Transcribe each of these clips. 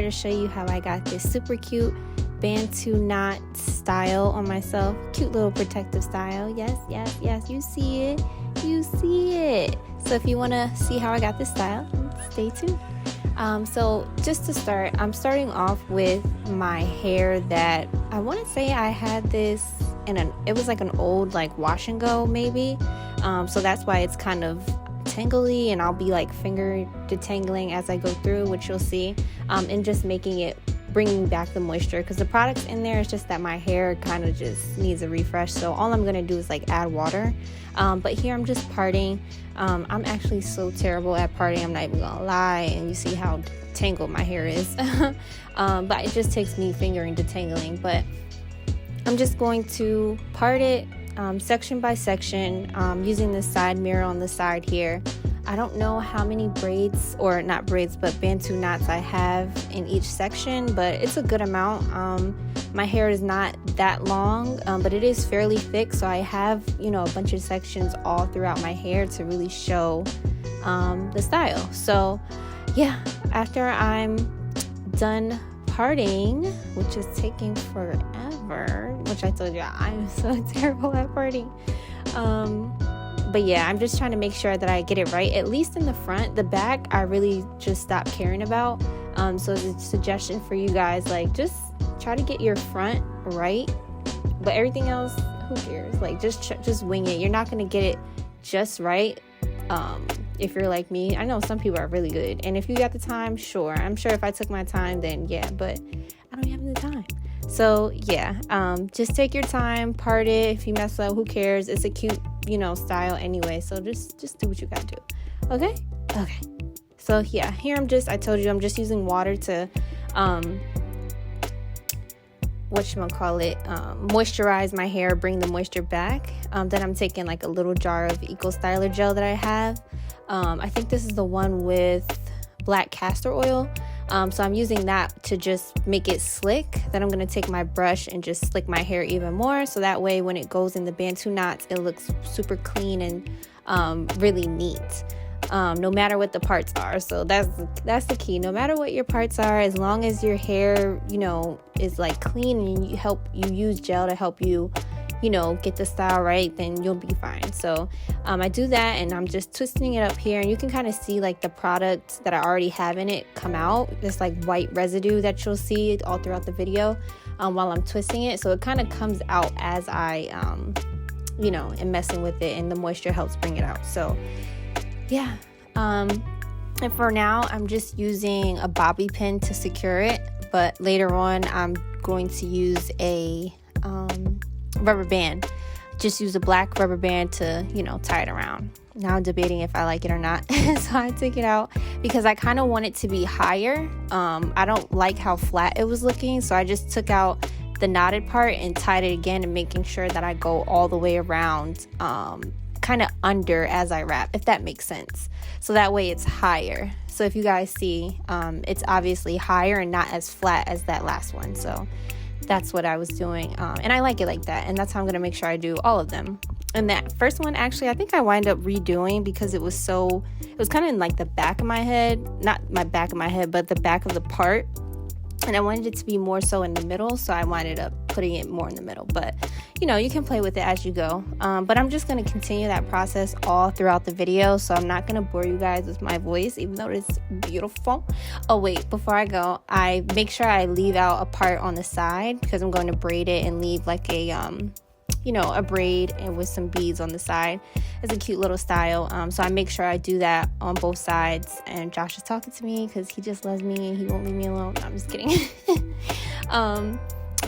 to show you how I got this super cute Bantu Knot style on myself. Cute little protective style. Yes, yes, yes. You see it. You see it. So if you want to see how I got this style, stay tuned. So just to start, I'm starting off with my hair that I want to say I had this in it was like an old like wash and go maybe. So that's why it's kind of tangly, and I'll be like finger detangling as I go through, which you'll see, and just bringing back the moisture, because the products in there is just that my hair kind of just needs a refresh. So all I'm gonna do is like add water, but here I'm just parting. I'm actually so terrible at parting, I'm not even gonna lie, and you see how tangled my hair is. But it just takes me fingering detangling. But I'm just going to part it section by section, using the side mirror on the side here. I don't know how many braids, or not braids, but Bantu knots I have in each section, but it's a good amount. My hair is not that long, but it is fairly thick, so I have, a bunch of sections all throughout my hair to really show the style. So yeah, after I'm done parting, which is taking forever, which I told you I'm so terrible at parting, but yeah, I'm just trying to make sure that I get it right, at least in the front. The back I really just stopped caring about. So as a suggestion for you guys, like, just try to get your front right, but everything else, who cares? Like, just wing it. You're not gonna get it just right. If you're like me, I know some people are really good, and if you got the time, sure. I'm sure if I took my time, then yeah, but I don't have the time. So yeah, just take your time, part it. If you mess up, who cares? It's a cute, style anyway. So just do what you gotta do. Okay. So yeah, here I told you I'm just using water to moisturize my hair, bring the moisture back. Then I'm taking like a little jar of Eco Styler gel that I have. I think this is the one with black castor oil. So I'm using that to just make it slick. Then I'm going to take my brush and just slick my hair even more, so that way when it goes in the Bantu knots, it looks super clean and really neat, no matter what the parts are. So that's the key. No matter what your parts are, as long as your hair is like clean, and you use gel to help you get the style right, then you'll be fine. So I do that, and I'm just twisting it up here, and you can kind of see like the product that I already have in it come out. This like white residue that you'll see all throughout the video while I'm twisting it. So it kind of comes out as I am messing with it, and the moisture helps bring it out. So yeah, and for now I'm just using a bobby pin to secure it, but later on I'm going to use a rubber band. Just use a black rubber band to tie it around. Now I'm debating if I like it or not. So I took it out because I kind of want it to be higher. I don't like how flat it was looking, so I just took out the knotted part and tied it again, and making sure that I go all the way around, kind of under as I wrap, if that makes sense. So that way it's higher. So if you guys see, it's obviously higher and not as flat as that last one. So that's what I was doing, and I like it like that, and that's how I'm going to make sure I do all of them. And that first one, actually, I think I wind up redoing because it was kind of in like the back of my head, not my back of my head, but the back of the part, and I wanted it to be more so in the middle, so I winded up putting it more in the middle. But you can play with it as you go, but I'm just going to continue that process all throughout the video, so I'm not going to bore you guys with my voice, even though it's beautiful. Oh wait, before I go, I make sure I leave out a part on the side, because I'm going to braid it and leave like a a braid and with some beads on the side. It's a cute little style. So I make sure I do that on both sides. And Josh is talking to me because he just loves me and he won't leave me alone. No, I'm just kidding.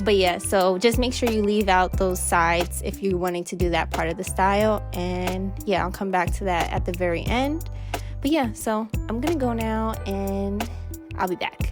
But yeah, so just make sure you leave out those sides if you're wanting to do that part of the style. And yeah, I'll come back to that at the very end. But yeah, so I'm gonna go now and I'll be back.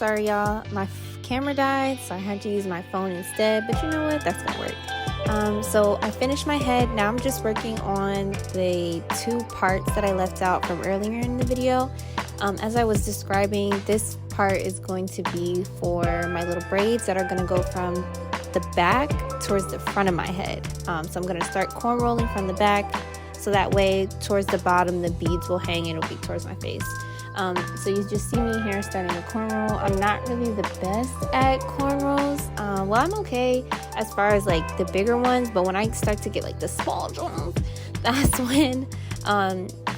sorry y'all, my camera died, so I had to use my phone instead, but you know what, that's gonna work. So I finished my head. Now I'm just working on the 2 parts that I left out from earlier in the video. As I was describing, this part is going to be for my little braids that are going to go from the back towards the front of my head. So I'm going to start corn rolling from the back, so that way towards the bottom the beads will hang and it'll be towards my face. So you just see me here starting to corn roll. I'm not really the best at corn rolls. Well, I'm okay as far as like the bigger ones, but when I start to get like the small ones, that's when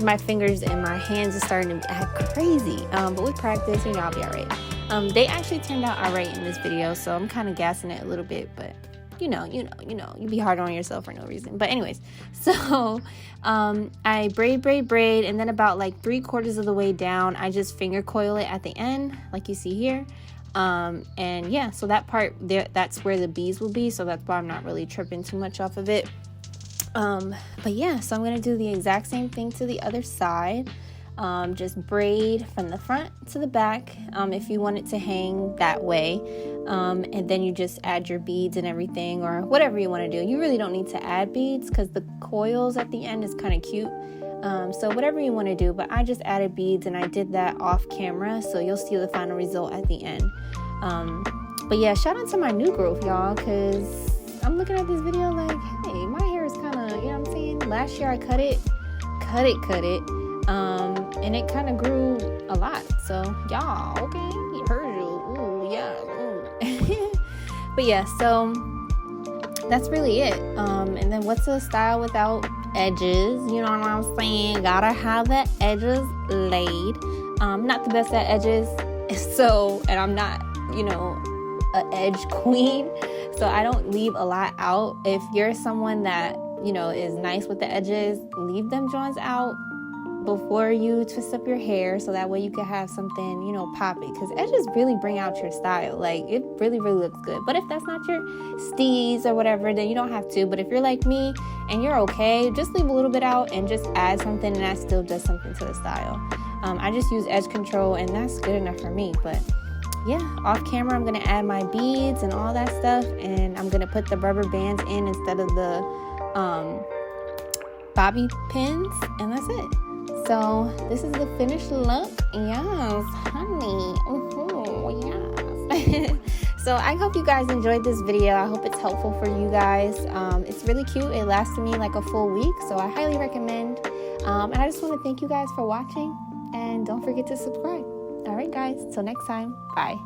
my fingers and my hands are starting to act crazy. But with practice, you know, I'll be all right. They actually turned out all right in this video, so I'm kind of gassing it a little bit, but you know, you be hard on yourself for no reason. But anyways, so I braid, and then about like 3/4 of the way down, I just finger coil it at the end, like you see here. And yeah, so that part there, that's where the beads will be, so that's why I'm not really tripping too much off of it. But yeah, so I'm gonna do the exact same thing to the other side. Just braid from the front to the back, if you want it to hang that way, and then you just add your beads and everything, or whatever you want to do. You really don't need to add beads because the coils at the end is kind of cute. So whatever you want to do, but I just added beads and I did that off camera, so you'll see the final result at the end. But yeah, shout out to my new growth, y'all, because I'm looking at this video like, hey, my hair is kind of, you know what I'm saying? Last year I cut it, and it kind of grew a lot. So y'all, okay, you heard you, ooh, yeah, ooh. But yeah, so that's really it. And then what's a style without edges? You know what I'm saying? Gotta have the edges laid. Not the best at edges, so, and I'm not, you know, a edge queen, so I don't leave a lot out. If you're someone that, you know, is nice with the edges, leave them joints out before you twist up your hair, so that way you can have something, you know, poppy, because edges really bring out your style. Like, it really looks good. But if that's not your steez or whatever, then you don't have to. But if you're like me and you're okay, just leave a little bit out and just add something, and that still does something to the style. I just use edge control, and that's good enough for me. But yeah, off camera I'm gonna add my beads and all that stuff, and I'm gonna put the rubber bands in instead of the bobby pins, and that's it. So this is the finished look. Yes, honey. Yes. So I hope you guys enjoyed this video. I hope it's helpful for you guys. It's really cute. It lasted me like a full week, so I highly recommend. And I just want to thank you guys for watching, and don't forget to subscribe. All right, guys, till next time. Bye.